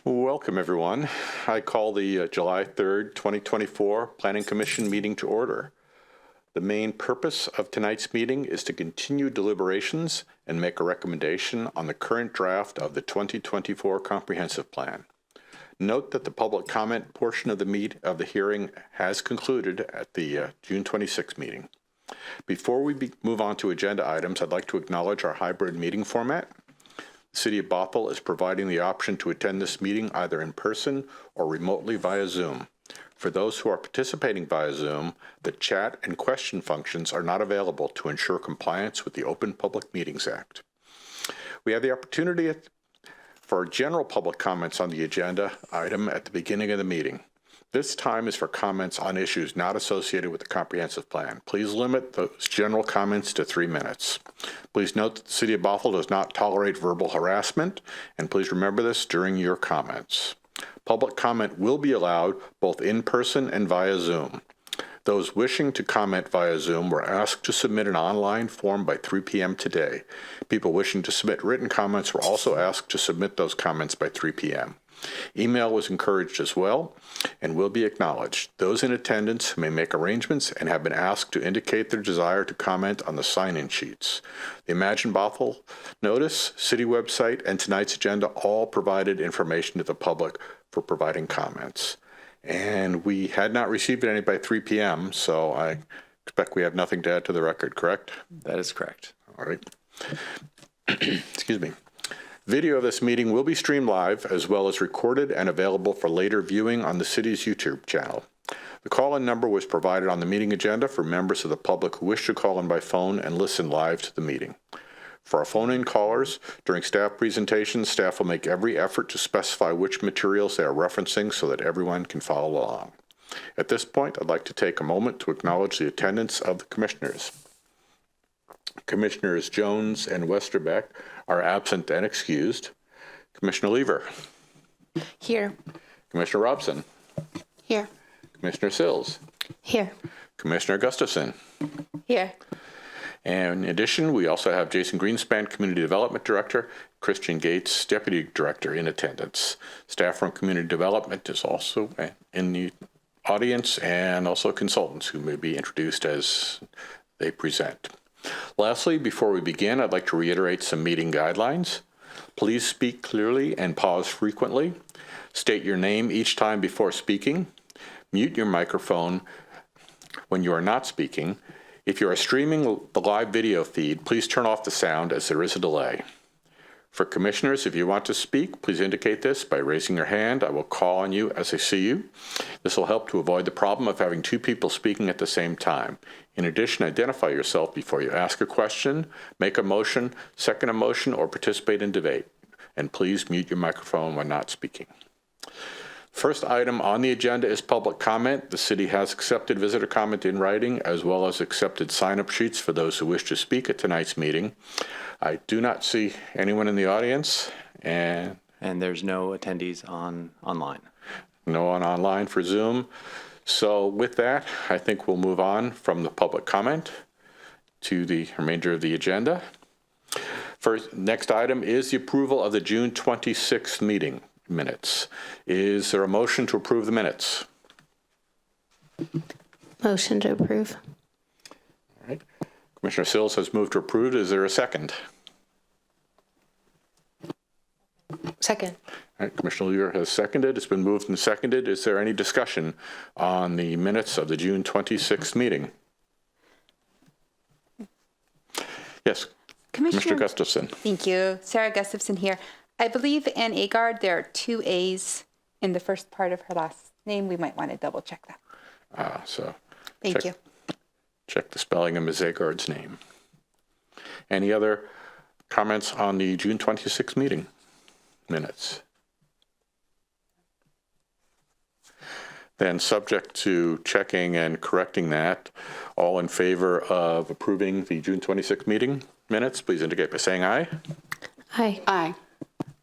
Welcome, everyone. I call the July 3rd, 2024 Planning Commission meeting to order. The main purpose of tonight's meeting is to continue deliberations and make a recommendation on the current draft of the 2024 Comprehensive Plan. Note that the public comment portion of the hearing has concluded at the June 26th meeting. Before we move on to agenda items, I'd like to acknowledge our hybrid meeting format. The City of Bothell is providing the option to attend this meeting either in person or remotely via Zoom. For those who are participating via Zoom, the chat and question functions are not available to ensure compliance with the Open Public Meetings Act. We have the opportunity for general public comments on the agenda item at the beginning of the meeting. This time is for comments on issues not associated with the comprehensive plan. Please limit those general comments to 3 minutes. Please note that the City of Bothell does not tolerate verbal harassment, and please remember this during your comments. Public comment will be allowed both in person and via Zoom. Those wishing to comment via Zoom were asked to submit an online form by 3 p.m. today. People wishing to submit written comments were also asked to submit those comments by 3 p.m. Email was encouraged as well and will be acknowledged. Those in attendance may make arrangements and have been asked to indicate their desire to comment on the sign-in sheets. The Imagine Bothell notice, city website, and tonight's agenda all provided information to the public for providing comments. And we had not received any by 3 p.m., so I expect we have nothing to add to the record, correct? That is correct. All right. Excuse me. Video of this meeting will be streamed live as well as recorded and available for later viewing on the city's YouTube channel. The call-in number was provided on the meeting agenda for members of the public who wish to call in by phone and listen live to the meeting. For our phone-in callers, during staff presentations, staff will make every effort to specify which materials they are referencing so that everyone can follow along. At this point, I'd like to take a moment to acknowledge the attendance of the commissioners. Commissioners Jones and Westerbeck are absent and excused. Commissioner Lever. Here. Commissioner Robson. Here. Commissioner Sills. Here. Commissioner Gustafson. Here. And in addition, we also have Jason Greenspan, Community Development Director, Christian Gates, Deputy Director, in attendance. Staff from Community Development is also in the audience, and also consultants who may be introduced as they present. Lastly, before we begin, I'd like to reiterate some meeting guidelines. Please speak clearly and pause frequently. State your name each time before speaking. Mute your microphone when you are not speaking. If you are streaming the live video feed, please turn off the sound as there is a delay. For commissioners, if you want to speak, please indicate this by raising your hand. I will call on you as I see you. This will help to avoid the problem of having 2 people speaking at the same time. In addition, identify yourself before you ask a question, make a motion, second a motion, or participate in debate. And please mute your microphone when not speaking. First item on the agenda is public comment. The city has accepted visitor comment in writing as well as accepted sign-up sheets for those who wish to speak at tonight's meeting. I do not see anyone in the audience, and there's no attendees online. No one online for Zoom. So with that, I think we'll move on from the public comment to the remainder of the agenda. First, next item is the approval of the June 26th meeting minutes. Is there a motion to approve the minutes? Motion to approve. All right. Commissioner Sills has moved to approve. Is there a second? Second. All right. Commissioner Lever has seconded. It's been moved and seconded. Is there any discussion on the minutes of the June 26th meeting? Yes. Commissioner Gustafson. Thank you. Sarah Gustafson here. I believe Ann Agard, there are 2 A's in the first part of her last name. We might want to double check that. Thank you. Check the spelling of Ms. Agard's name. Any other comments on the June 26th meeting minutes? Then, subject to checking and correcting that, all in favor of approving the June 26th meeting minutes, please indicate by saying aye. Aye. Aye.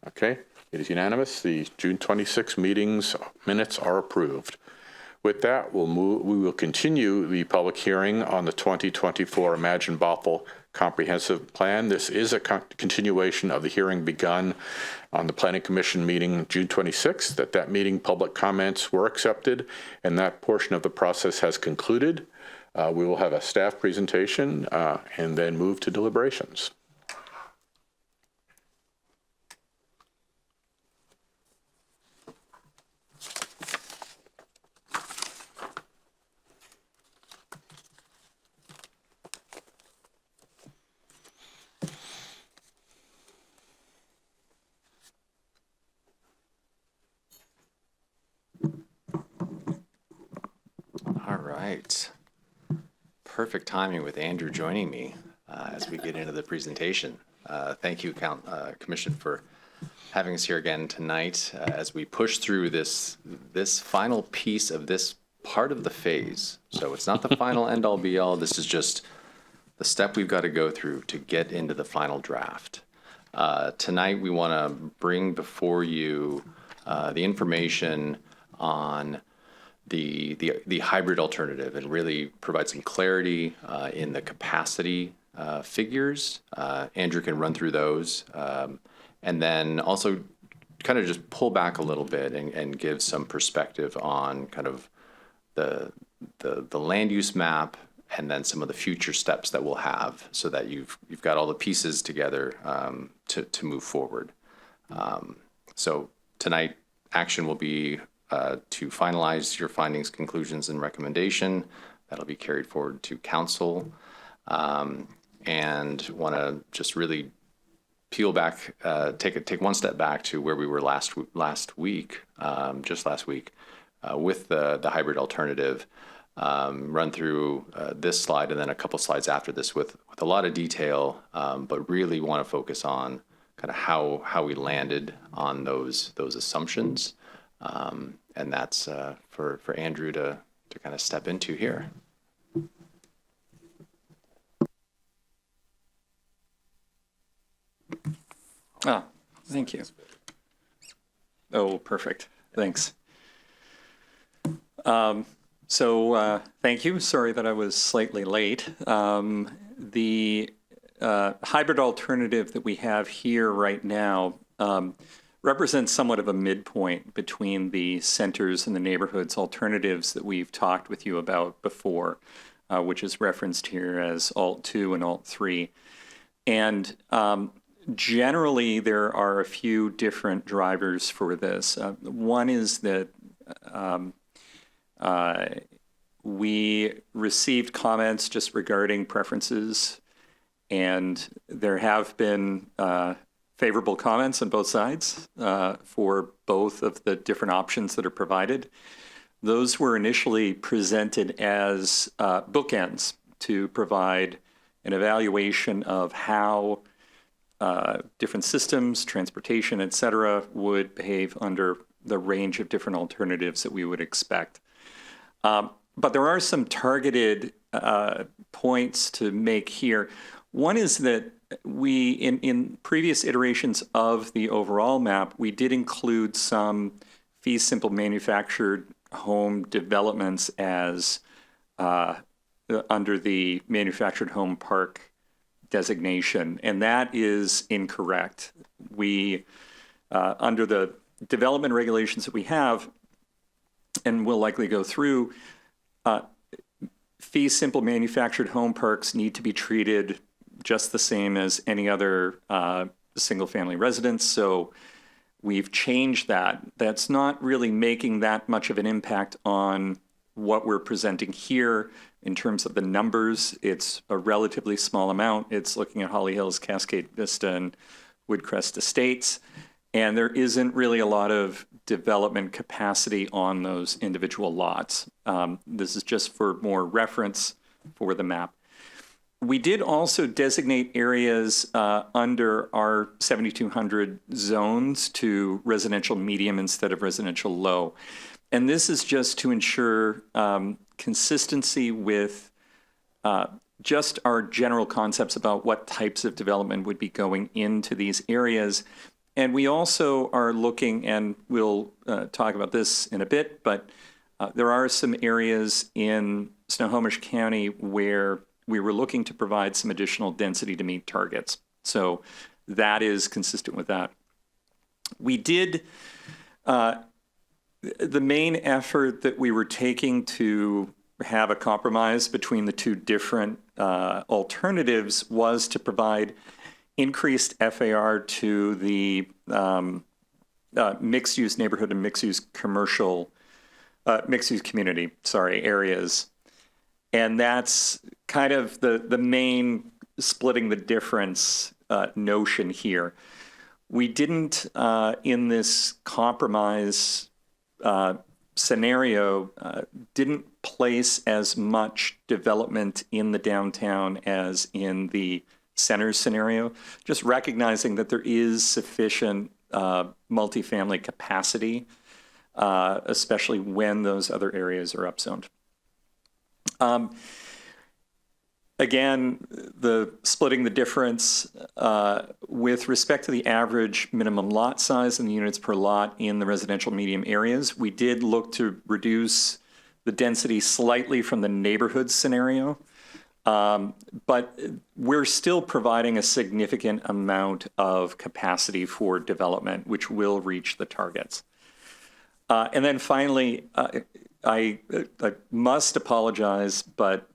Okay, it is unanimous. The June 26 meetings minutes are approved. With that, we will continue the public hearing on the 2024 Imagine Bothell comprehensive plan. This is a continuation of the hearing begun on the Planning Commission meeting June 26th. That meeting, public comments were accepted, and that portion of the process has concluded. We will have a staff presentation and then move to deliberations. All right. Perfect timing with Andrew joining me as we get into the presentation. Thank you, Commission, for having us here again tonight as we push through this final piece of this part of the phase. So it's not the final end-all be-all. This is just the step we've got to go through to get into the final draft. Tonight, we want to bring before you the information on the hybrid alternative and really provide some clarity in the capacity figures. Andrew can run through those, and then also kind of just pull back a little bit and give some perspective on kind of the land use map and then some of the future steps that we'll have so that you've got all the pieces together to move forward. So tonight, action will be to finalize your findings, conclusions, and recommendation. That'll be carried forward to council. And want to just really peel back, take one step back to where we were last week, with the hybrid alternative. Run through this slide and then a couple slides after this with a lot of detail, but really want to focus on kind of how we landed on those assumptions. And that's for Andrew to kind of step into here. Thank you. Oh, perfect. Thanks. Thank you. Sorry that I was slightly late. The hybrid alternative that we have here right now represents somewhat of a midpoint between the centers and the neighborhoods alternatives that we've talked with you about before, which is referenced here as Alt 2 and Alt 3. And generally, there are a few different drivers for this. One is that we received comments just regarding preferences, and there have been favorable comments on both sides for both of the different options that are provided. Those were initially presented as bookends to provide an evaluation of how different systems, transportation, et cetera, would behave under the range of different alternatives that we would expect. But there are some targeted points to make here. One is that we, in previous iterations of the overall map, we did include some fee simple manufactured home developments as under the manufactured home park designation, and that is incorrect. We, under the development regulations that we have, and we'll likely go through, fee simple manufactured home parks need to be treated just the same as any other single family residence. So we've changed that. That's not really making that much of an impact on what we're presenting here in terms of the numbers. It's a relatively small amount. It's looking at Holly Hills, Cascade Vista, and Woodcrest Estates. And there isn't really a lot of development capacity on those individual lots. This is just for more reference for the map. We did also designate areas under our 7200 zones to residential medium instead of residential low. And this is just to ensure consistency with just our general concepts about what types of development would be going into these areas. And we also are looking, and we'll talk about this in a bit, but there are some areas in Snohomish County where we were looking to provide some additional density to meet targets. So that is consistent with that. We did, the main effort that we were taking to have a compromise between the two different alternatives was to provide increased FAR to the mixed-use neighborhood and mixed-use commercial, mixed-use community, areas. And that's kind of the main splitting the difference notion here. We didn't, in this compromise scenario, didn't place as much development in the downtown as in the center scenario, just recognizing that there is sufficient multifamily capacity, especially when those other areas are upzoned. Again, the splitting the difference with respect to the average minimum lot size and the units per lot in the residential medium areas, we did look to reduce the density slightly from the neighborhood scenario, but we're still providing a significant amount of capacity for development, which will reach the targets. And then finally, I must apologize, but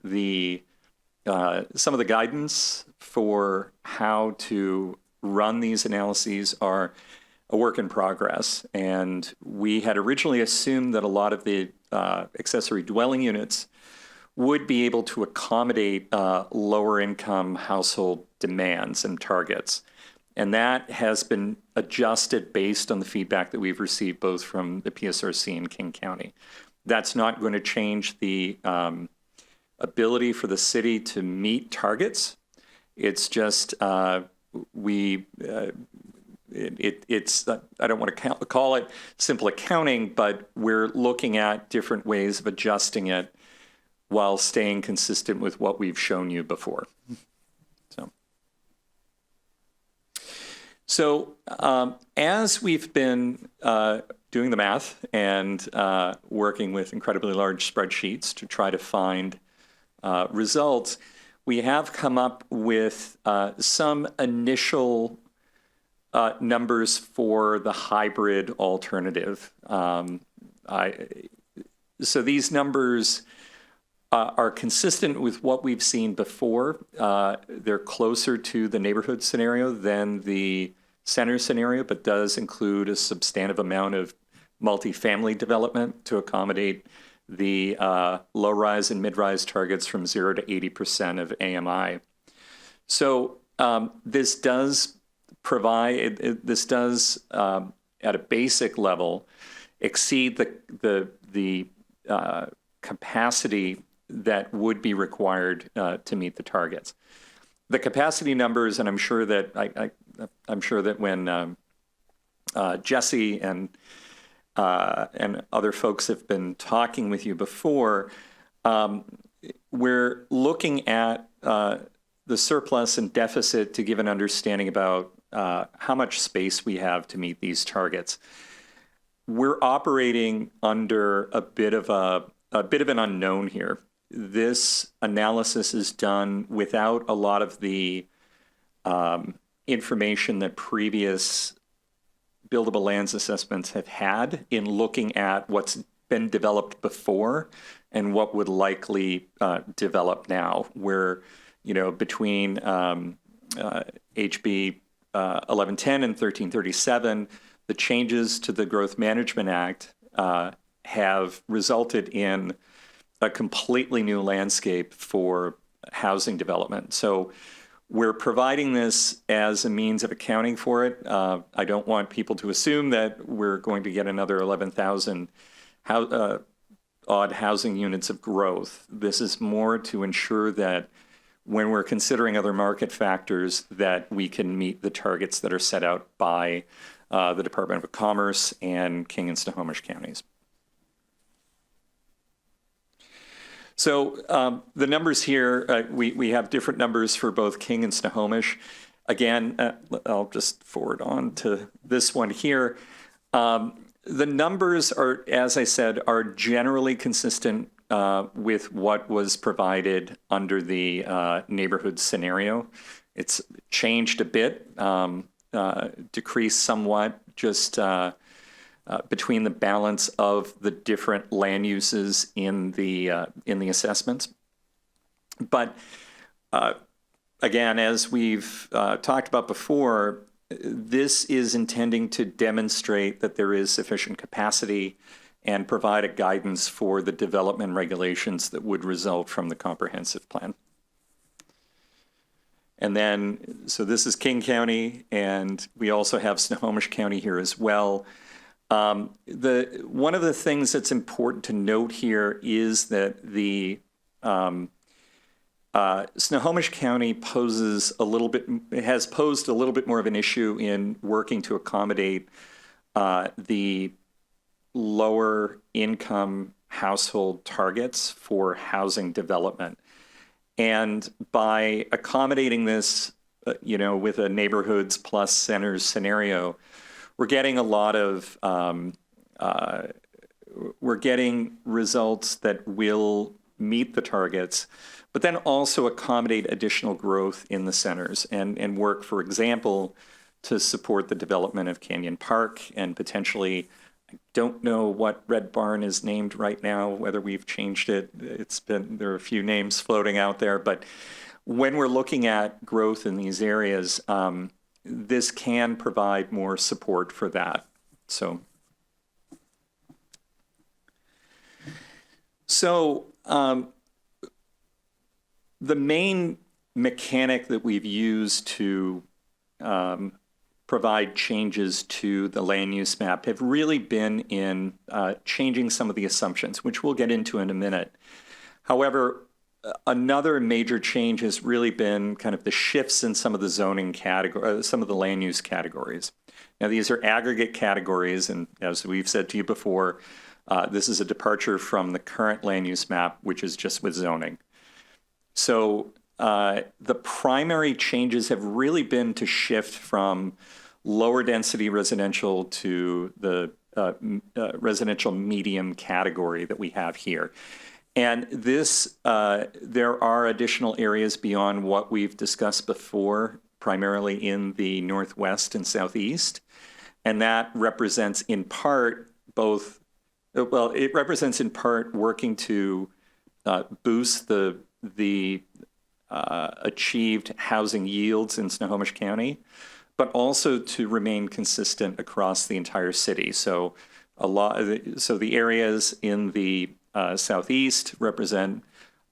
some of the guidance for how to run these analyses are a work in progress. And we had originally assumed that a lot of the accessory dwelling units would be able to accommodate lower income household demands and targets. And that has been adjusted based on the feedback that we've received both from the PSRC and King County. That's not going to change the ability for the city to meet targets. It's just it's I don't want to call it simple accounting, but we're looking at different ways of adjusting it while staying consistent with what we've shown you before. So as we've been doing the math and working with incredibly large spreadsheets to try to find results, we have come up with some initial numbers for the hybrid alternative. So these numbers are consistent with what we've seen before. They're closer to the neighborhood scenario than the center scenario, but does include a substantive amount of multifamily development to accommodate the low-rise and mid-rise targets from 0 to 80% of AMI. So this does provide, at a basic level, exceed the capacity that would be required to meet the targets. The capacity numbers, and I'm sure that when Jesse and other folks have been talking with you before, we're looking at the surplus and deficit to give an understanding about how much space we have to meet these targets. We're operating under a bit of an unknown here. This analysis is done without a lot of the information that previous buildable lands assessments have had in looking at what's been developed before and what would likely develop now. We're, between HB 1110 and 1337, the changes to the Growth Management Act have resulted in a completely new landscape for housing development. So we're providing this as a means of accounting for it. I don't want people to assume that we're going to get another 11,000 odd housing units of growth. This is more to ensure that when we're considering other market factors, that we can meet the targets that are set out by the Department of Commerce and King and Snohomish counties. So the numbers here, we have different numbers for both King and Snohomish. Again, I'll just forward on to this one here. The numbers are, as I said, are generally consistent with what was provided under the neighborhood scenario. It's changed a bit, decreased somewhat, just between the balance of the different land uses in the assessments. But again, as we've talked about before, this is intending to demonstrate that there is sufficient capacity and provide a guidance for the development regulations that would result from the comprehensive plan. And then, so this is King County, and we also have Snohomish County here as well. One of the things that's important to note here is that the Snohomish County has posed a little bit more of an issue in working to accommodate the lower income household targets for housing development. And by accommodating this, with a neighborhoods plus centers scenario, we're getting a lot of, we're getting results that will meet the targets, but then also accommodate additional growth in the centers and work, for example, to support the development of Canyon Park and potentially, I don't know what Red Barn is named right now, whether we've changed it. There are a few names floating out there, but when we're looking at growth in these areas, this can provide more support for that. So the main mechanic that we've used to provide changes to the land use map have really been in changing some of the assumptions, which we'll get into in a minute. However, another major change has really been kind of the shifts in some of the zoning categories, some of the land use categories. Now, these are aggregate categories, and as we've said to you before, this is a departure from the current land use map, which is just with zoning. So the primary changes have really been to shift from lower density residential to the residential medium category that we have here. And this, there are additional areas beyond what we've discussed before, primarily in the Northwest and Southeast. And that represents in part it represents in part working to boost the achieved housing yields in Snohomish County, but also to remain consistent across the entire city. So the areas in the Southeast represent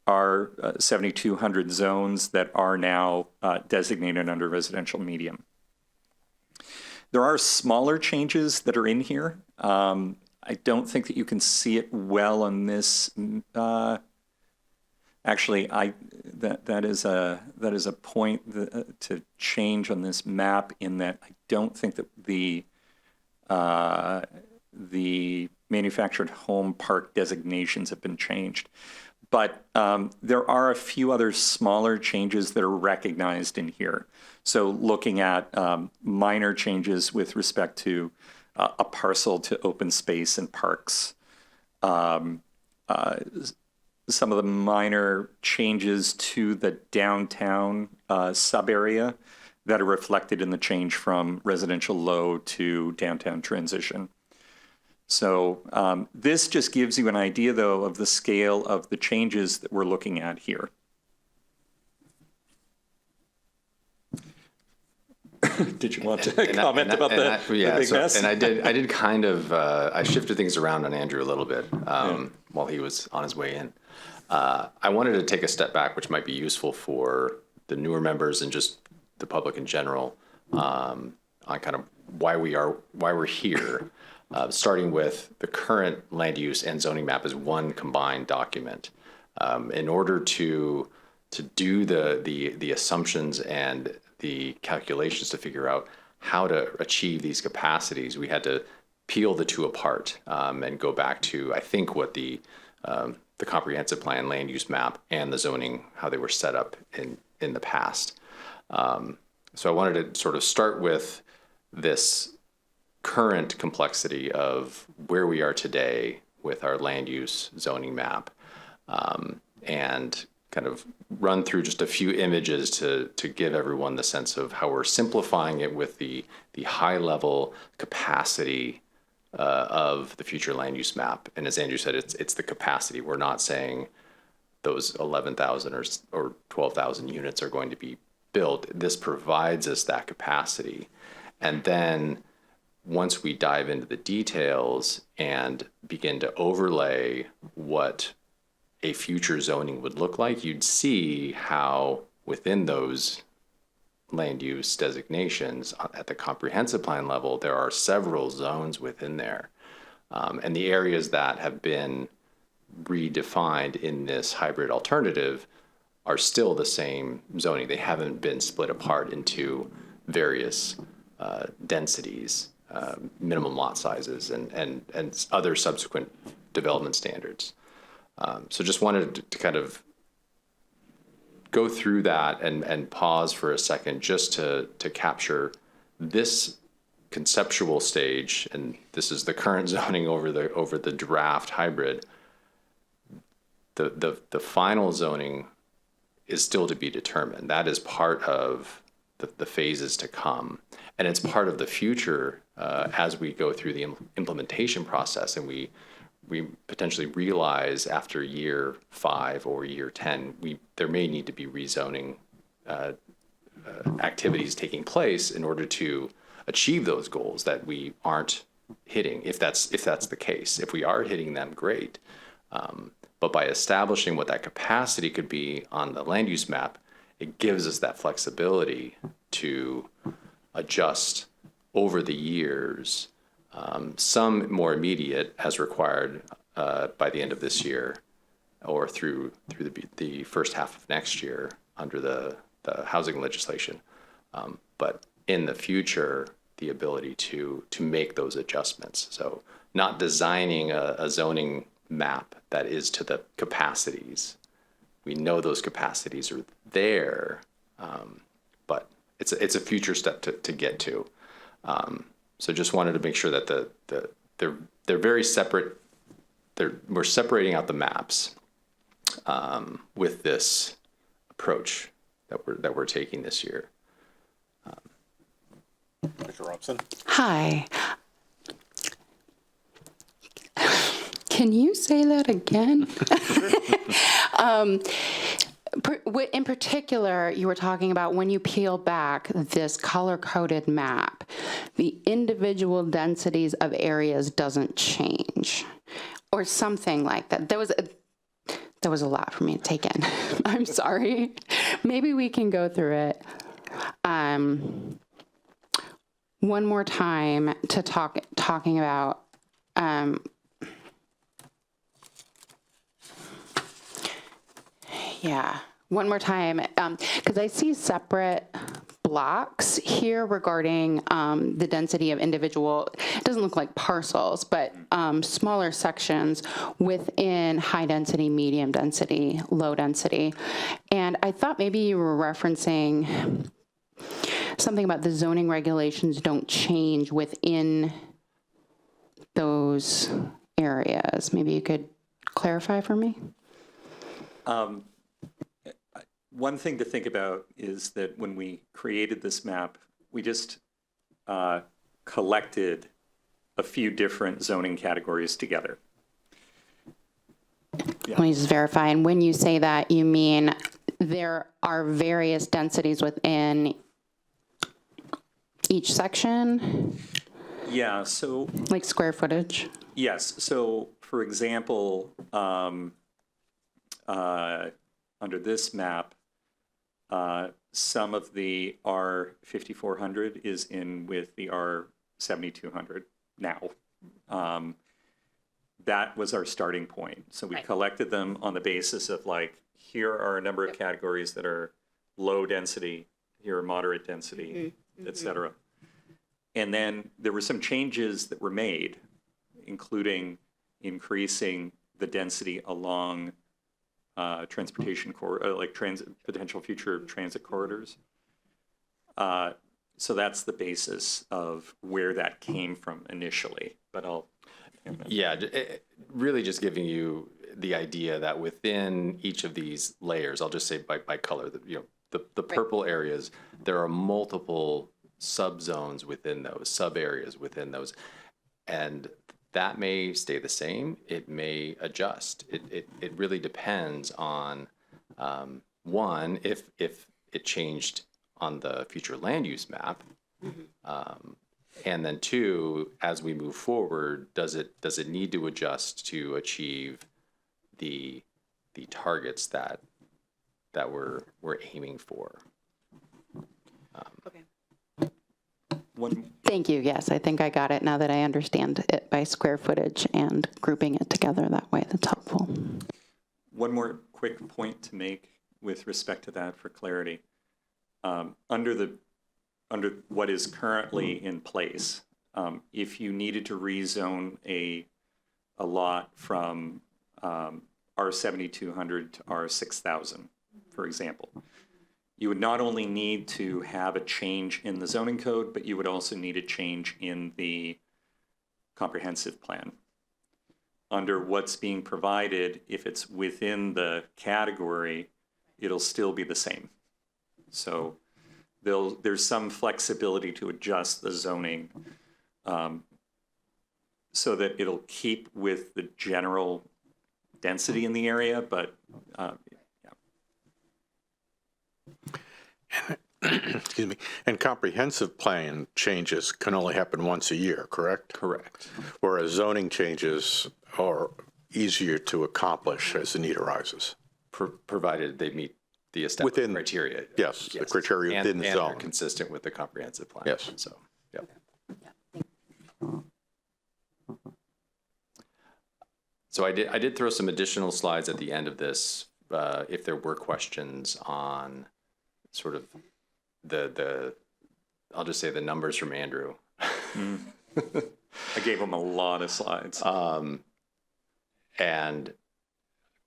our 7,200 zones that are now designated under residential medium. There are smaller changes that are in here. I don't think that you can see it well on this. Actually, that is a point to change on this map, in that I don't think that the manufactured home park designations have been changed. But there are a few other smaller changes that are recognized in here. So looking at minor changes with respect to a parcel to open space and parks. Some of the minor changes to the downtown sub-area that are reflected in the change from residential low to downtown transition. So this just gives you an idea, though, of the scale of the changes that we're looking at here. Did you want to comment about the big mess? And I did kind of, I shifted things around on Andrew a little bit while he was on his way in. I wanted to take a step back, which might be useful for the newer members and just the public in general, on kind of why we're here, starting with the current land use and zoning map as one combined document. In order to do the assumptions and the calculations to figure out how to achieve these capacities, we had to peel the two apart and go back to, I think, what the comprehensive plan, land use map, and the zoning, how they were set up in the past. So I wanted to sort of start with this current complexity of where we are today with our land use zoning map, and kind of run through just a few images to give everyone the sense of how we're simplifying it with the high level capacity of the future land use map. And as Andrew said, it's the capacity. We're not saying those 11,000 or 12,000 units are going to be built. This provides us that capacity. And then once we dive into the details and begin to overlay what a future zoning would look like, you'd see how within those land use designations at the comprehensive plan level, there are several zones within there. And the areas that have been redefined in this hybrid alternative are still the same zoning. They haven't been split apart into various densities, minimum lot sizes, and other subsequent development standards. So just wanted to kind of go through that and pause for a second just to capture this conceptual stage, and this is the current zoning over the draft hybrid. The final zoning is still to be determined. That is part of the phases to come, and it's part of the future as we go through the implementation process, and we potentially realize after year 5 or year 10, there may need to be rezoning activities taking place in order to achieve those goals that we aren't hitting. If that's the case, if we are hitting them, great. But by establishing what that capacity could be on the land use map, it gives us that flexibility to adjust over the years. Some more immediate as required by the end of this year or through the first half of next year under the housing legislation. But in the future, the ability to make those adjustments. So not designing a zoning map that is to the capacities. We know those capacities are there, but it's a future step to get to. So just wanted to make sure that they're very separate. We're separating out the maps with this approach that we're taking this year. Mr. Robson? Hi. Can you say that again? In particular, you were talking about when you peel back this color-coded map, the individual densities of areas doesn't change, or something like that. There was a lot for me to take in. I'm sorry. Maybe we can go through it one more time to talking about one more time, because I see separate blocks here regarding the density of individual, it doesn't look like parcels, but smaller sections within high density, medium density, low density. And I thought maybe you were referencing something about the zoning regulations don't change within those areas. Maybe you could clarify for me? One thing to think about is that when we created this map, we just collected a few different zoning categories together. Let me just verify. And when you say that, you mean there are various densities within each section? Yeah, so... Like square footage? Yes. So, for example, under this map, some of the R5400 is in with the R7200 now. That was our starting point. So we collected them on the basis of like, here are a number of categories that are low density, here are moderate density, et cetera. And then there were some changes that were made, including increasing the density along transportation like potential future transit corridors. So that's the basis of where that came from initially. But I'll. Yeah, really just giving you the idea that within each of these layers, I'll just say by color, the purple areas, there are multiple subzones within those, sub areas within those, and that may stay the same. It may adjust. It really depends on one, if it changed on the future land use map, and then two, as we move forward, does it need to adjust to achieve the targets that we're aiming for? Thank you. Yes, I think I got it now that I understand it by square footage and grouping it together that way. That's helpful. One more quick point to make with respect to that for clarity. Under what is currently in place, if you needed to rezone a lot from R7200 to R6000, for example, you would not only need to have a change in the zoning code, but you would also need a change in the comprehensive plan. Under what's being provided, if it's within the category, it'll still be the same. So there's some flexibility to adjust the zoning so that it'll keep with the general density in the area, but Excuse me. And comprehensive plan changes can only happen once a year, correct? Correct. Whereas zoning changes are easier to accomplish as the need arises. Provided they meet the established Within- criteria. yes, the criteria within the and zone. they're consistent with the comprehensive plan. Yes. So, yep. So I did throw some additional slides at the end of this, if there were questions on sort of the I'll just say the numbers from Andrew. I gave him a lot of slides. And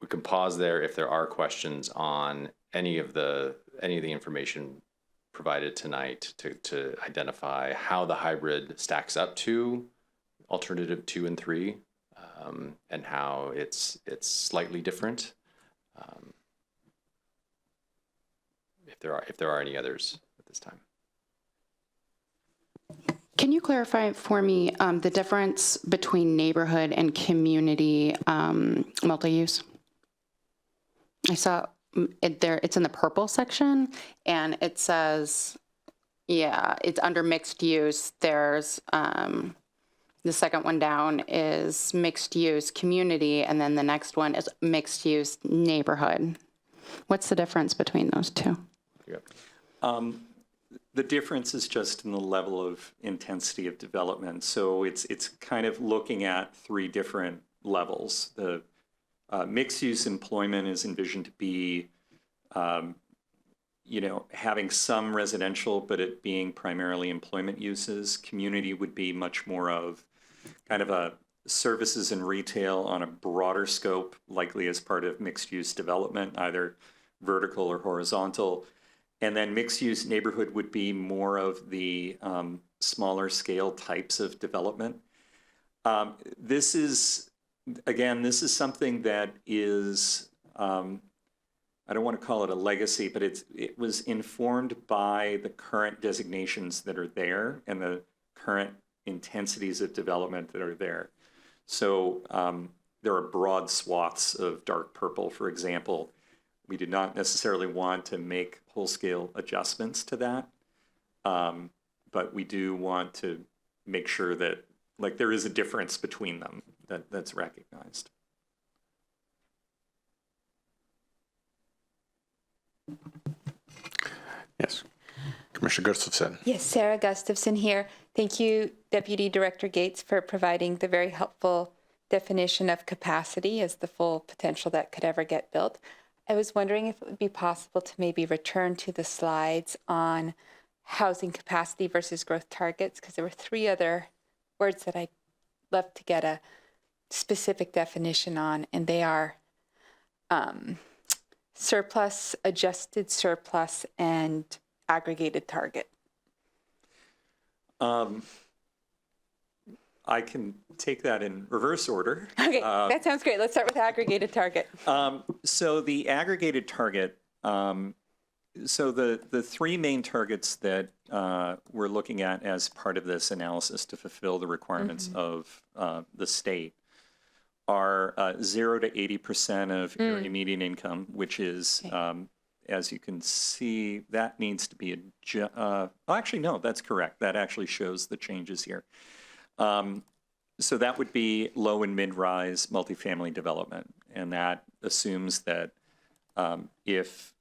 we can pause there if there are questions on any of the information provided tonight to identify how the hybrid stacks up to alternative 2 and 3, and how it's slightly different. If there are any others at this time. Can you clarify for me the difference between neighborhood and community multi-use? I saw it there. It's in the purple section, and it says, yeah, it's under mixed use. There's the second one down is mixed use community, and then the next one is mixed use neighborhood. What's the difference between those two? Yeah. The difference is just in the level of intensity of development. So it's kind of looking at 3 different levels. The mixed-use employment is envisioned to be, having some residential, but it being primarily employment uses. Community would be much more of kind of a services and retail on a broader scope, likely as part of mixed-use development, either vertical or horizontal. And then mixed-use neighborhood would be more of the smaller scale types of development. This is something that is, I don't want to call it a legacy, but it was informed by the current designations that are there and the current intensities of development that are there. So there are broad swaths of dark purple, for example. We do not necessarily want to make whole-scale adjustments to that, but we do want to make sure that there is a difference between them that's recognized. Yes. Commissioner Gustafson. Yes, Sarah Gustafson here. Thank you, Deputy Director Gates, for providing the very helpful definition of capacity as the full potential that could ever get built. I was wondering if it would be possible to maybe return to the slides on housing capacity versus growth targets, because there were 3 other words that I'd love to get a specific definition on, and they are surplus, adjusted surplus, and aggregated target. I can take that in reverse order. Okay, that sounds great. Let's start with aggregated target. So the aggregated target, so the three main targets that we're looking at as part of this analysis to fulfill the requirements of the state are 0 to 80% of area median income, which is, as you can see, that needs to be actually, no, that's correct. That actually shows the changes here. So that would be low and mid-rise multifamily development, and that assumes that if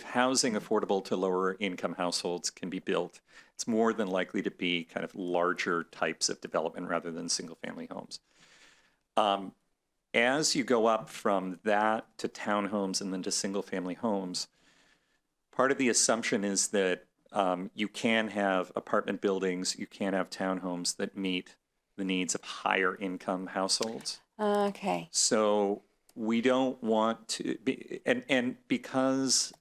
housing affordable to lower income households can be built, it's more than likely to be kind of larger types of development rather than single family homes. As you go up from that to townhomes and then to single family homes, part of the assumption is that you can have apartment buildings, you can have townhomes that meet the needs of higher income households. Okay. So we don't want to be, and because,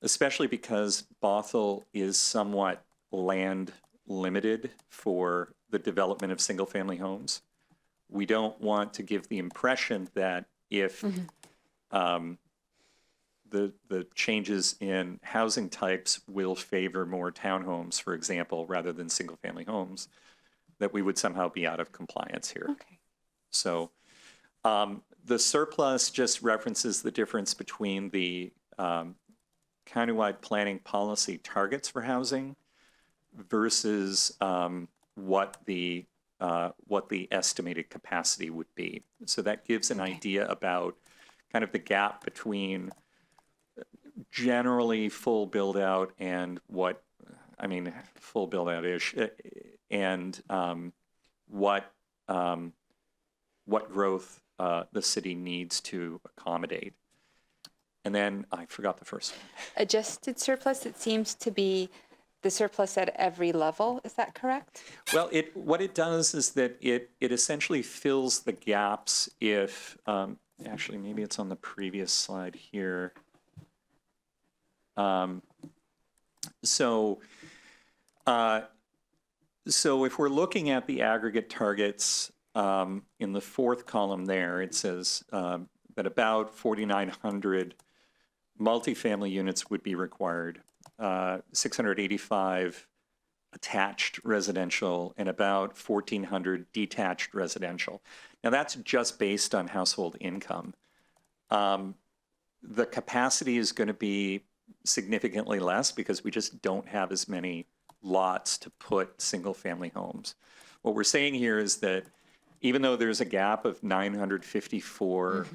especially because Bothell is somewhat land limited for the development of single family homes, we don't want to give the impression that if the changes in housing types will favor more townhomes, for example, rather than single family homes, that we would somehow be out of compliance here. Okay. So the surplus just references the difference between the countywide planning policy targets for housing versus what the estimated capacity would be. So that gives an idea about kind of the gap between generally full build out and full build out ish, and what growth the city needs to accommodate. And then I forgot the first one. Adjusted surplus, it seems to be the surplus at every level. Is that correct? Well, what it does is that it essentially fills the gaps if, actually, maybe it's on the previous slide here. So if we're looking at the aggregate targets in the fourth column there, it says that about 4,900 multifamily units would be required, 685 attached residential, and about 1,400 detached residential. Now that's just based on household income. The capacity is going to be significantly less because we just don't have as many lots to put single family homes. What we're saying here is that even though there's a gap of 954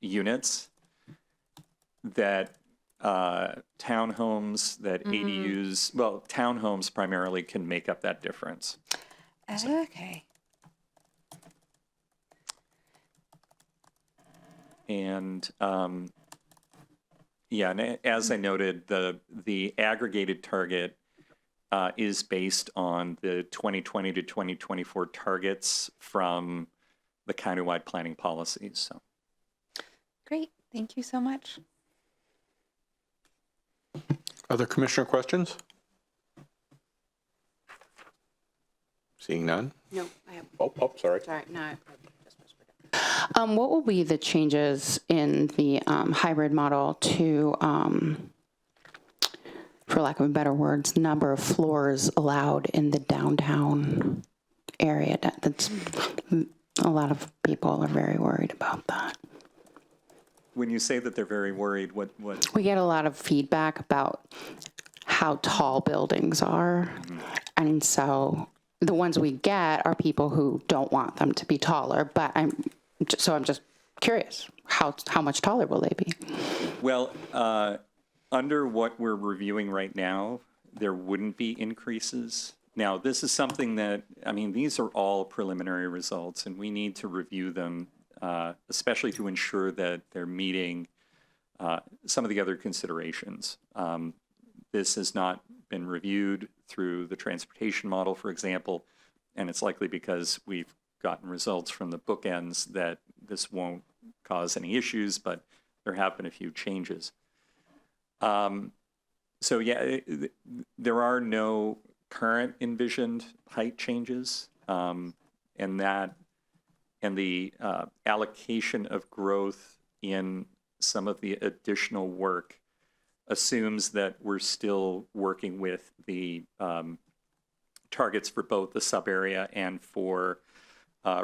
units, that townhomes, that ADUs, well, townhomes primarily can make up that difference. Okay. And yeah, and as I noted, the aggregated target is based on the 2020 to 2024 targets from the countywide planning policies. So. Great. Thank you so much. Other commissioner questions? Seeing none? No, I have, Oh, sorry. sorry, no. I just whispered it. What will be the changes in the hybrid model to, for lack of better words, number of floors allowed in the downtown area? That's a lot of people are very worried about that. When you say that they're very worried, what? We get a lot of feedback about how tall buildings are. And so the ones we get are people who don't want them to be taller, but I'm just curious, how much taller will they be? Well, under what we're reviewing right now, there wouldn't be increases. Now, this is something that, these are all preliminary results, and we need to review them, especially to ensure that they're meeting some of the other considerations. This has not been reviewed through the transportation model, for example, and it's likely because we've gotten results from the bookends that this won't cause any issues, but there have been a few changes. So yeah, there are no current envisioned height changes, and the allocation of growth in some of the additional work assumes that we're still working with the targets for both the sub-area and for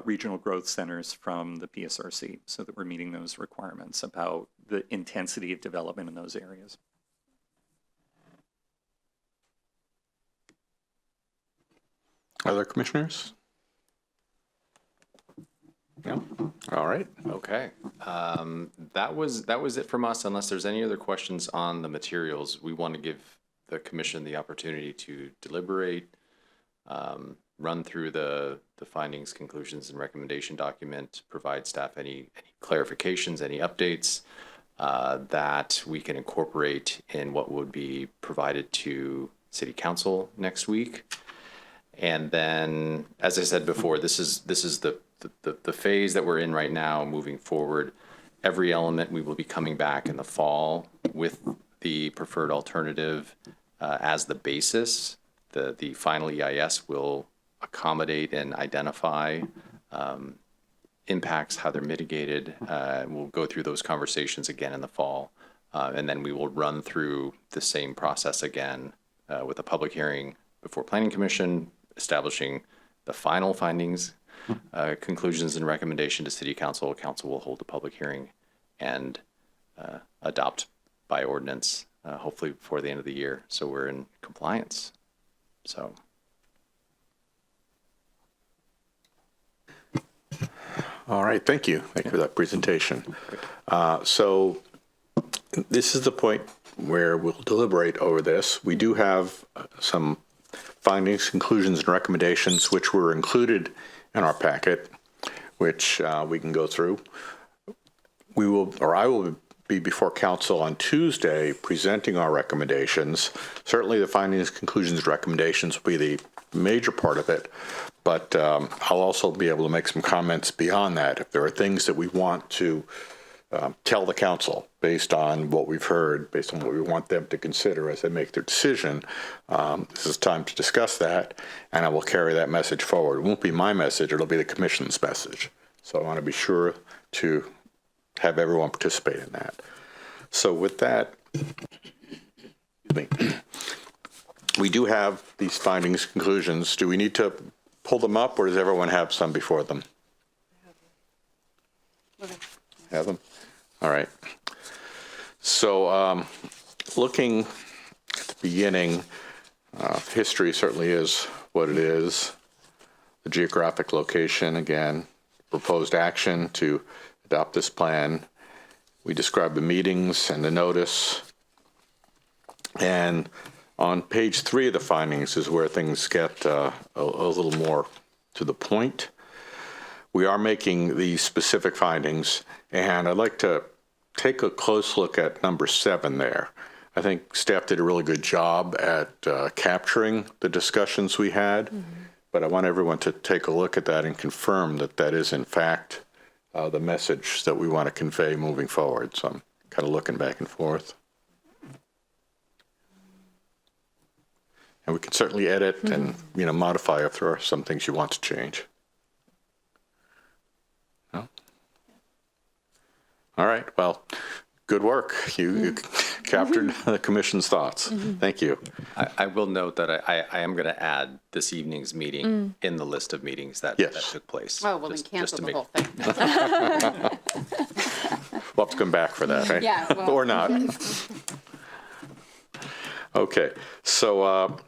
regional growth centers from the PSRC, so that we're meeting those requirements about the intensity of development in those areas. Other commissioners? No? All right. Okay. That was it from us. Unless there's any other questions on the materials, we want to give the commission the opportunity to deliberate, run through the findings, conclusions, and recommendation document, provide staff any clarifications, any updates that we can incorporate in what would be provided to City Council next week. And then, as I said before, this is the phase that we're in right now. Moving forward, every element we will be coming back in the fall with the preferred alternative as the basis. The final EIS will accommodate and identify impacts, how they're mitigated. We'll go through those conversations again in the fall, and then we will run through the same process again with a public hearing before Planning Commission, establishing the final findings, conclusions, and recommendation to City Council. Council will hold a public hearing and adopt by ordinance, hopefully before the end of the year. So we're in compliance. So. All right, thank you. Thank you for that presentation. So this is the point where we'll deliberate over this. We do have some findings, conclusions, and recommendations which were included in our packet, which we can go through. We will, or I will be before council on Tuesday presenting our recommendations. Certainly the findings, conclusions, and recommendations will be the major part of it, but I'll also be able to make some comments beyond that if there are things that we want to tell the council based on what we've heard, based on what we want them to consider as they make their decision. This is time to discuss that, and I will carry that message forward. It won't be my message, it'll be the commission's message. So I want to be sure to have everyone participate in that. So with that, we do have these findings, conclusions. Do we need to pull them up, or does everyone have some before them? Have them? All right. So looking at the beginning, history certainly is what it is. The geographic location, again, proposed action to adopt this plan. We describe the meetings and the notice. And on page 3 of the findings is where things get a little more to the point. We are making these specific findings, and I'd like to take a close look at number 7 there. I think staff did a really good job at capturing the discussions we had, but I want everyone to take a look at that and confirm that that is in fact the message that we want to convey moving forward. So I'm kind of looking back and forth. And we can certainly edit and modify if there are some things you want to change. No? All right. Well, good work. You captured the commission's thoughts. Thank you. I will note that I am going to add this evening's meeting in the list of meetings that took place. Oh, well, then cancel the whole thing. We'll have to come back for that, right? Yeah, well. Or not. Okay. So,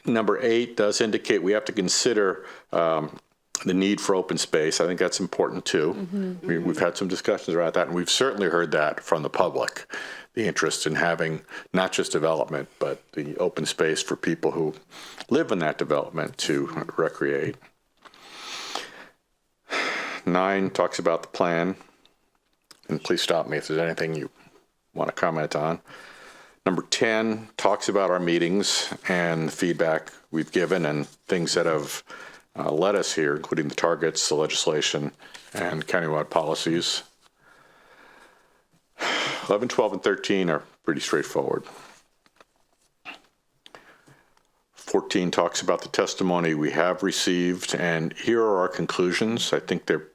number 8 does indicate we have to consider the need for open space. I think that's important too. We've had some discussions about that, and we've certainly heard that from the public, the interest in having not just development, but the open space for people who live in that development to recreate. 9 talks about the plan, and please stop me if there's anything you want to comment on. Number 10 talks about our meetings and the feedback we've given and things that have led us here, including the targets, the legislation, and countywide policies. 11, 12, and 13 are pretty straightforward. 14 talks about the testimony we have received, and here are our conclusions. I think they're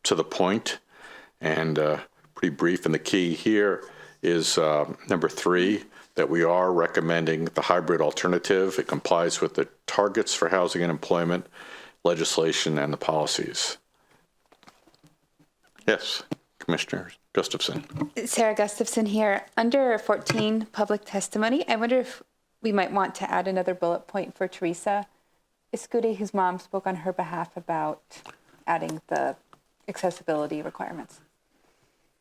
to the point and pretty brief, and the key here is number 3, that we are recommending the hybrid alternative. It complies with the targets for housing and employment legislation and the policies. Yes, Commissioner Gustafson. Sarah Gustafson here. Under 14, public testimony, I wonder if we might want to add another bullet point for Teresa Escudi, whose mom spoke on her behalf about adding the accessibility requirements.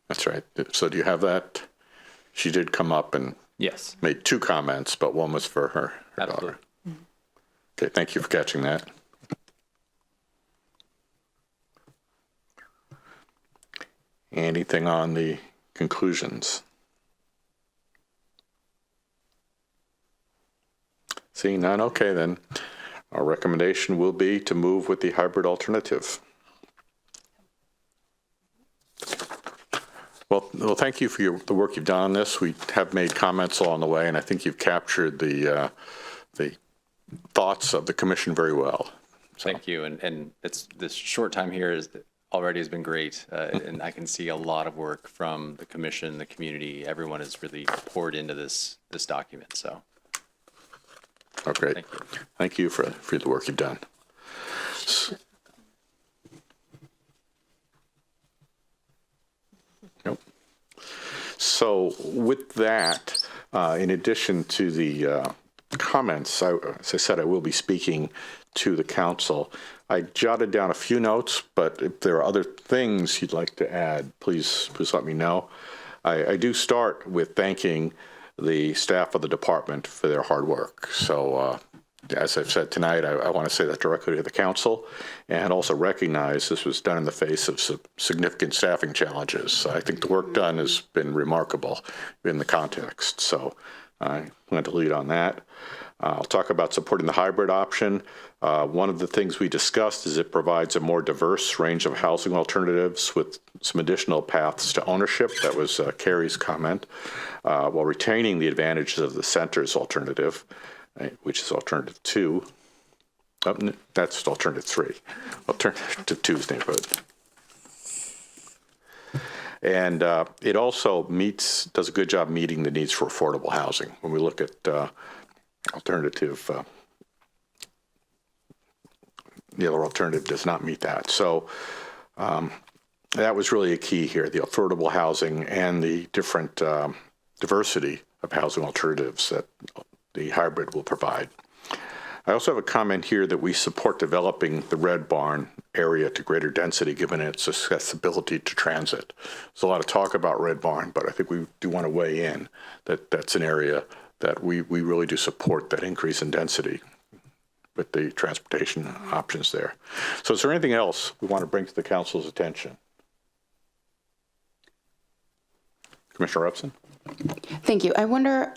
That's right. So do you have that? She did come up and Yes. made 2 comments, but one was for her Absolutely. daughter. Okay, thank you for catching that. Anything on the conclusions? Seeing none, okay then. Our recommendation will be to move with the hybrid alternative. Well, thank you for the work you've done on this. We have made comments along the way, and I think you've captured the thoughts of the commission very well. Thank you. And it's this short time here already has been great. And I can see a lot of work from the commission, the community. Everyone has really poured into this document. So Oh, great. thank you. Thank you for the work you've done. Nope. So with that, in addition to the comments, as I said, I will be speaking to the council. I jotted down a few notes, but if there are other things you'd like to add, please let me know. I do start with thanking the staff of the department for their hard work. So as I've said tonight, I want to say that directly to the council and also recognize this was done in the face of significant staffing challenges. I think the work done has been remarkable in the context. So I want to lead on that. I'll talk about supporting the hybrid option. One of the things we discussed is it provides a more diverse range of housing alternatives with some additional paths to ownership. That was Carrie's comment, while retaining the advantages of the center's alternative, which is alternative 2. That's alternative 3. Alternative 2's neighborhood. And it also does a good job meeting the needs for affordable housing. When we look at alternative, the other alternative does not meet that. So that was really a key here, the affordable housing and the different diversity of housing alternatives that the hybrid will provide. I also have a comment here that we support developing the Red Barn area to greater density given its accessibility to transit. There's a lot of talk about Red Barn, but I think we do want to weigh in that that's an area that we really do support that increase in density with the transportation options there. So is there anything else we want to bring to the council's attention? Commissioner Upson? Thank you. I wonder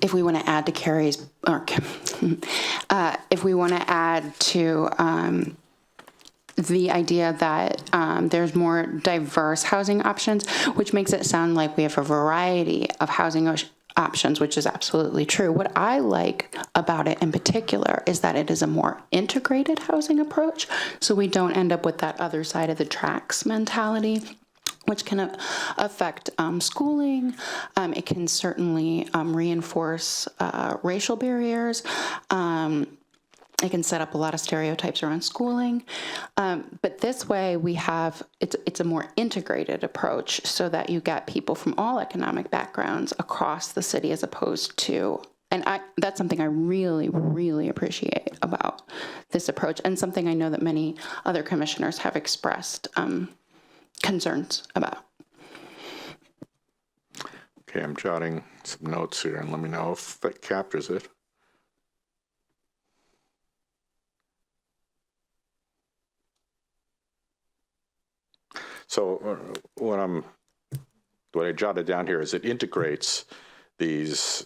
if we want to add to Carrie's, or if we want to add to the idea that there's more diverse housing options, which makes it sound like we have a variety of housing options, which is absolutely true. What I like about it in particular is that it is a more integrated housing approach, so we don't end up with that other side of the tracks mentality, which can affect schooling. It can certainly reinforce racial barriers. It can set up a lot of stereotypes around schooling. But this way we have, it's a more integrated approach so that you get people from all economic backgrounds across the city as opposed to, and that's something I really, really appreciate about this approach and something I know that many other commissioners have expressed concerns about. Okay, I'm jotting some notes here and let me know if that captures it. So what I jotted down here is it integrates these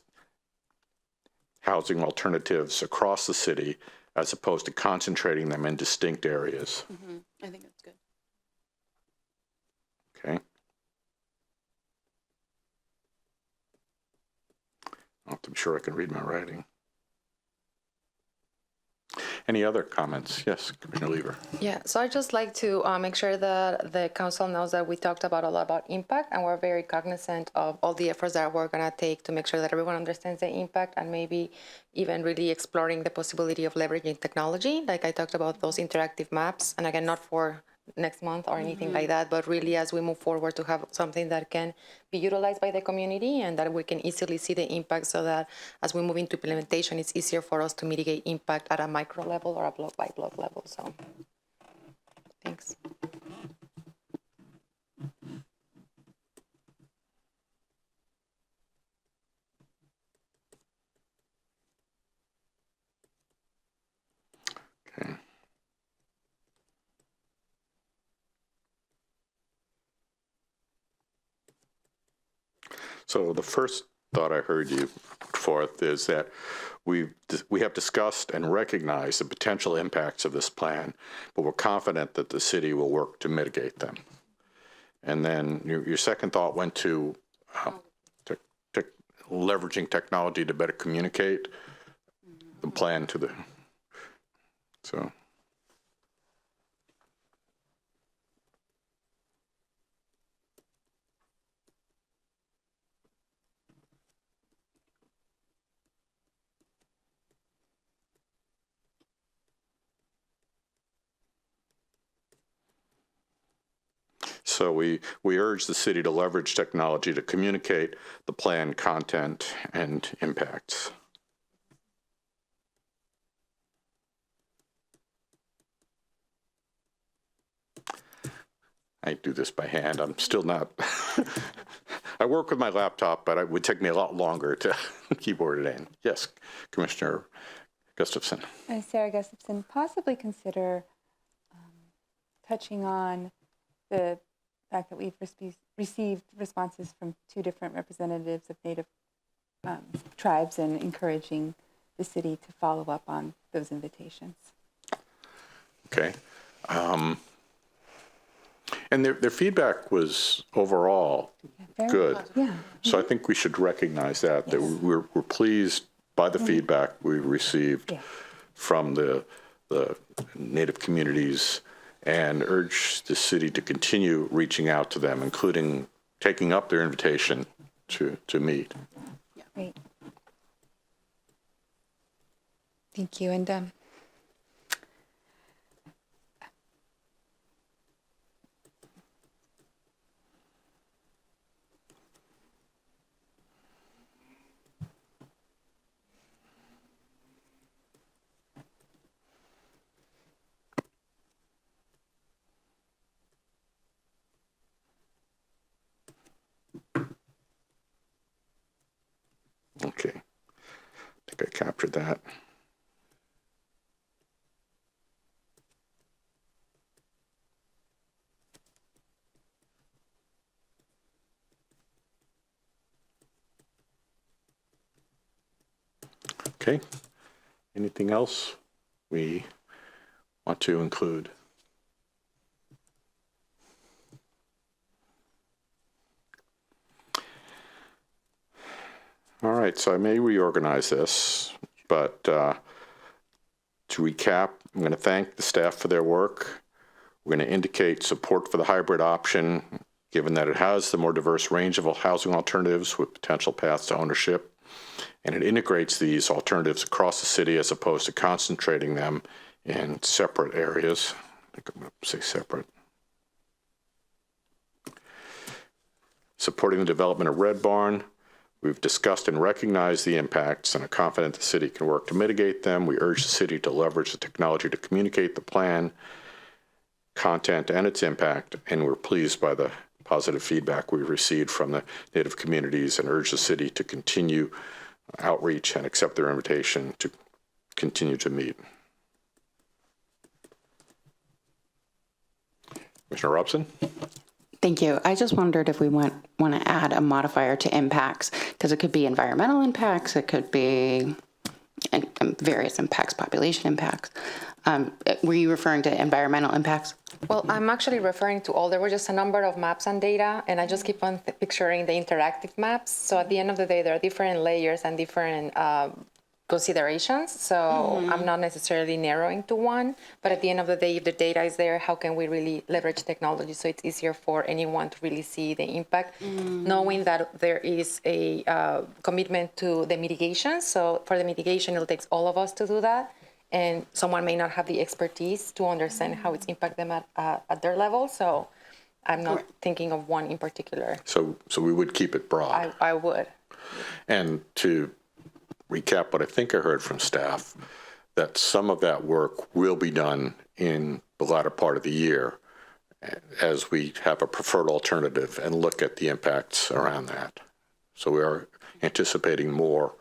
housing alternatives across the city as opposed to concentrating them in distinct areas. Mm-hmm. I think that's good. Okay. I'm sure I can read my writing. Any other comments? Yes, Commissioner Lever. Yeah, so I just like to make sure that the council knows that we talked about a lot about impact, and we're very cognizant of all the efforts that we're going to take to make sure that everyone understands the impact, and maybe even really exploring the possibility of leveraging technology. Like I talked about those interactive maps, and again, not for next month or anything like that, but really as we move forward to have something that can be utilized by the community and that we can easily see the impact, so that as we move into implementation, it's easier for us to mitigate impact at a micro level or a block by block level. So thanks. Okay. So the first thought I heard you put forth is that we have discussed and recognized the potential impacts of this plan, but we're confident that the city will work to mitigate them. And then your second thought went to leveraging technology to better communicate the plan to the, so. So we urge the city to leverage technology to communicate the plan, content, and impacts. I do this by hand. I'm still not. I work with my laptop, but it would take me a lot longer to keyboard it in. Yes, Commissioner Gustafson. Sarah Gustafson, possibly consider touching on the fact that we've received responses from 2 different representatives of Native tribes, and encouraging the city to follow up on those invitations. Okay. And their feedback was overall good. Yeah. So I think we should recognize that we're pleased by the feedback we received from the Native communities, and urge the city to continue reaching out to them, including taking up their invitation to meet. Great. Thank you. And Okay. I think I captured that. Okay. Anything else we want to include? All right, so I may reorganize this, but to recap, I'm going to thank the staff for their work. We're going to indicate support for the hybrid option, given that it has the more diverse range of housing alternatives with potential paths to ownership, and it integrates these alternatives across the city as opposed to concentrating them in separate areas. I think I'm going to say separate. Supporting the development of Red Barn. We've discussed and recognized the impacts and are confident the city can work to mitigate them. We urge the city to leverage the technology to communicate the plan, content, and its impact, and we're pleased by the positive feedback we received from the Native communities, and urge the city to continue outreach and accept their invitation to continue to meet. Commissioner Robson? Thank you. I just wondered if we want to add a modifier to impacts, because it could be environmental impacts, it could be various impacts, population impacts. Were you referring to environmental impacts? Well, I'm actually referring to all. There were just a number of maps and data, and I just keep on picturing the interactive maps. So at the end of the day, there are different layers and different considerations. So I'm not necessarily narrowing to one, but at the end of the day, if the data is there, how can we really leverage technology so it's easier for anyone to really see the impact, knowing that there is a commitment to the mitigation. So for the mitigation, it'll take all of us to do that. And someone may not have the expertise to understand how it's impact them at their level. So I'm not thinking of one in particular. So we would keep it broad. I would. And to recap what I think I heard from staff, that some of that work will be done in the latter part of the year as we have a preferred alternative and look at the impacts around that. So we are anticipating more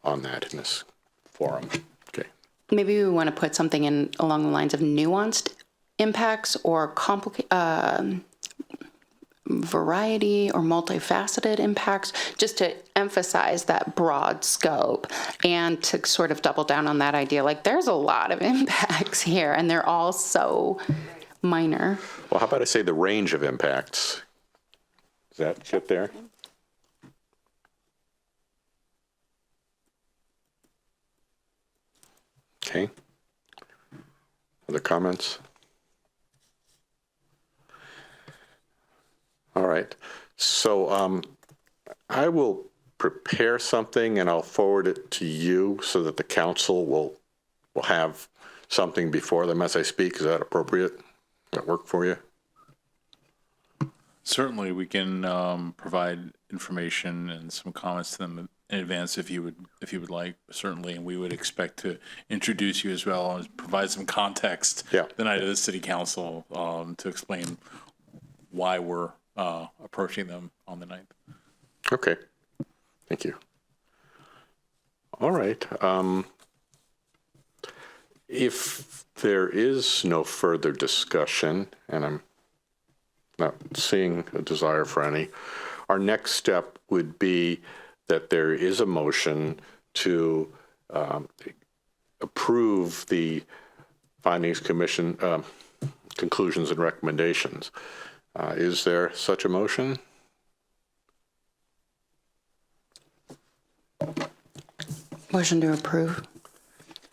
on that in this forum. Okay. Maybe we want to put something in along the lines of nuanced impacts or variety or multifaceted impacts, just to emphasize that broad scope and to sort of double down on that idea. Like, there's a lot of impacts here, and they're all so minor. Well, how about I say the range of impacts? Does that fit there? Okay. Other comments? All right. So I will prepare something and I'll forward it to you so that the council will have something before them as I speak. Is that appropriate? Does that work for you? Certainly, we can provide information and some comments to them in advance if you would like. Certainly, and we would expect to introduce you as well and provide some context the night of the city council to explain why we're approaching them on the 9th. Okay. Thank you. All right. If there is no further discussion, and I'm not seeing a desire for any, our next step would be that there is a motion to approve the Findings Commission conclusions and recommendations. Is there such a motion? Motion to approve.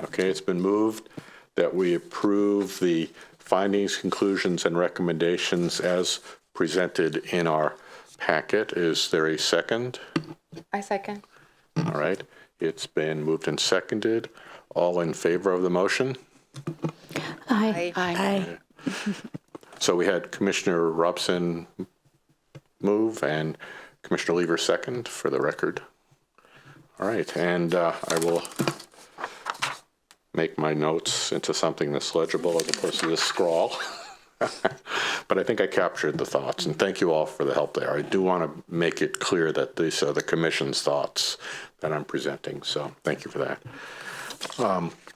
Okay, it's been moved that we approve the findings, conclusions, and recommendations as presented in our packet. Is there a second? I second. All right, it's been moved and seconded. All in favor of the motion? Aye. Aye. So we had Commissioner Robson move and Commissioner Lever second for the record. All right, and I will make my notes into something that's legible as opposed to this scrawl. But I think I captured the thoughts, and thank you all for the help there. I do want to make it clear that these are the Commission's thoughts that I'm presenting, so thank you for that.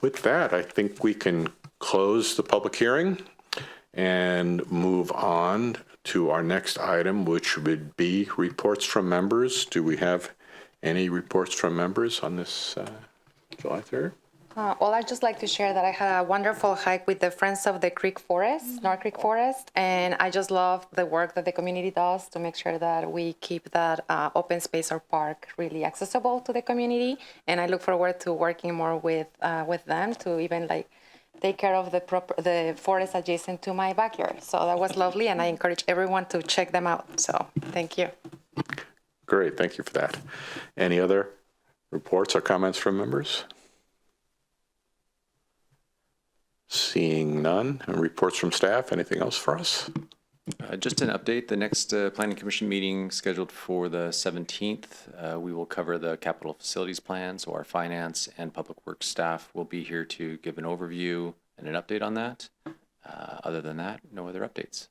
With that, I think we can close the public hearing and move on to our next item, which would be reports from members. Do we have any reports from members on this July 3rd? Well, I'd just like to share that I had a wonderful hike with the Friends of the Creek Forest, North Creek Forest, and I just love the work that the community does to make sure that we keep that open space or park really accessible to the community. And I look forward to working more with them to even like take care of the forest adjacent to my backyard. So that was lovely, and I encourage everyone to check them out. So thank you. Great, thank you for that. Any other reports or comments from members? Seeing none. Reports from staff. Anything else for us? Just an update. The next Planning Commission meeting scheduled for the 17th. We will cover the capital facilities plan, so our finance and public works staff will be here to give an overview and an update on that. Other than that, no other updates.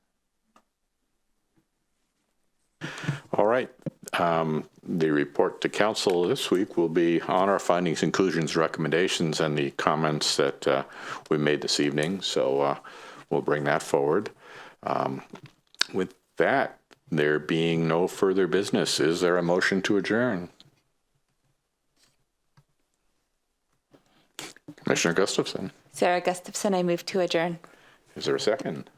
All right. The report to council this week will be on our findings, conclusions, recommendations, and the comments that we made this evening. So we'll bring that forward. With that, there being no further business, is there a motion to adjourn? Commissioner Gustafson, Sarah Gustafson, I move to adjourn. is there a second?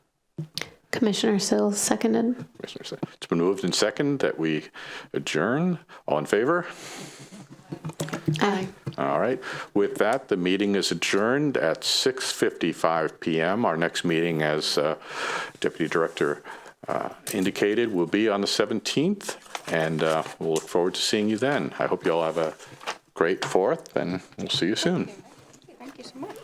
Commissioner Sills seconded. It's been moved and seconded that we adjourn. All in favor? Aye. All right. With that, the meeting is adjourned at 6:55 p.m. Our next meeting, as Deputy Director indicated, will be on the 17th, and we'll look forward to seeing you then. I hope you all have a great 4th, and we'll see you soon. Thank you so much.